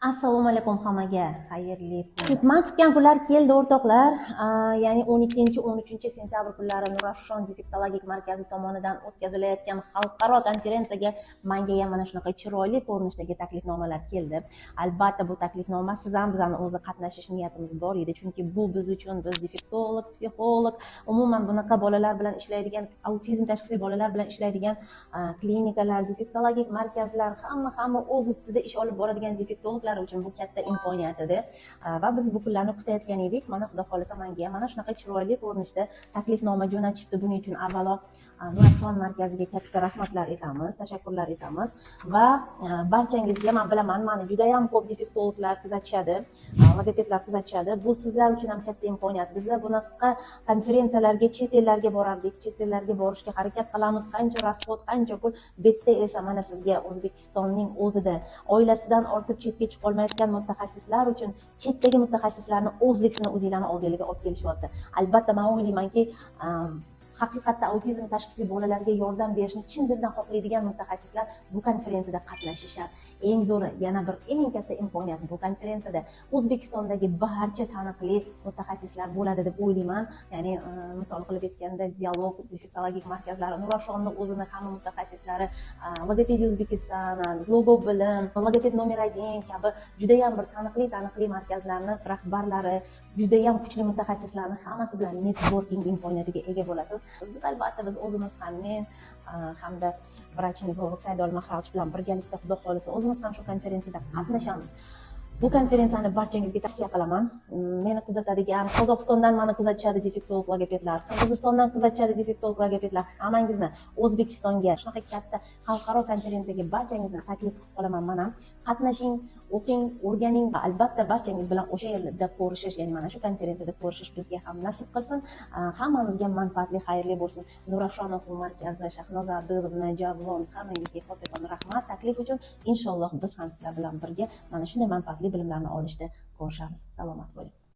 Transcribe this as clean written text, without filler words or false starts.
Assalomu alaykum hammaga, xayrli kun. Men kutgan kunlar keldi o'rtoqlar. Ya'ni 12-13 sentyabr kunlari Nurafshon defektologik markazi tomonidan o'tkazilayotgan xalqaro konferensiyaga menga ham mana shunaqa chiroyli ko'rinishdagi taklifnomalar keldi. Albatta bu taklifnoma siz ham bizning o'zi qatnashish niyatimiz bor edi, chunki bu biz uchun, biz defektolog, psixolog, umuman bunaqa bolalar bilan ishlaydigan, autizm tashxisli bolalar bilan ishlaydigan klinikalar, defektologik markazlar, hamma o'z ustida ish olib boradigan defektologlar uchun bu katta imkoniyat edi va biz bu kunlarni kutayotgan edik. Mana xudo xolisa menga mana shunaqa chiroyli ko'rinishda taklifnoma jo'natishdi. Buning uchun avvalo Nurafshon markaziga katta rahmatlar aytamiz, tashakkurlar aytamiz va barchangizga, men bilaman, meni juda ham ko'p defektologlar kuzatishadi, logopedlar kuzatishadi. Bu sizlar uchun ham katta imkoniyat. Bizlar bunaqa konferensiyalarga, chet ellarga borardik, chet ellarga borishga harakat qilamiz. Qancha rasxod, qancha pul, bitta esa mana sizga O'zbekistonning o'zida oilasidan ortib chetga chiqib olmayotgan mutaxassislar uchun chetdagi mutaxassislarni o'zlikni o'zinglarni oldingizga olib kelishyapti. Albatta men o'ylaymanki, haqiqatda autizm tashxisli bolalarga yordam berishni chin dildan xohlaydigan mutaxassislar bu konferensiyada qatnashishadi. Eng zo'ri, yana bir eng katta imkoniyat, bu konferensiyada O'zbekistondagi barcha taniqli mutaxassislar bo'ladi deb o'ylayman. Ya'ni misol qilib aytganda, Dialog defektologik markazlari, Nurafshonni o'zini hamma mutaxassislari, Logopediya O'zbekiston, Logo bilim, Logoped nomer 1 kabi juda ham bir taniqli markazlarning rahbarlari, juda ham kuchli mutaxassislarning hammasi bilan networking imkoniyatiga ega bo'lasiz. Biz albatta o'zimiz ham, men hamda vrach-nevrolog Saidol Mahrovich bilan birgalikda xudo xolisa o'zimiz ham shu konferensiyada qatnashamiz. Bu konferensiyani barchangizga tavsiya qilaman. Meni kuzatadigan, Qozog'istondan meni kuzatishadi defektolog logopedlar, Qirg'izistondan kuzatishadi defektolog logopedlar. Hammangizni O'zbekistonga shunaqa katta xalqaro konferensiyaga barchangizni taklif qilib qolaman. Mana qatnashing, o'qing, o'rganing va albatta barchangiz bilan o'sha yerda ko'rishish, ya'ni mana shu konferensiyada ko'rishish bizga ham nasib qilsin. Hammamizga manfaatli, xayrli bo'lsin. Nurafshon o'quv markazi, Shahnoza Abdulovna, Javlon, hammangizga kattakon rahmat taklif uchun. Inshaalloh biz ham sizlar bilan birga mana shunday manfaatli bilimlarni olishda ko'rishamiz. Salomat bo'ling.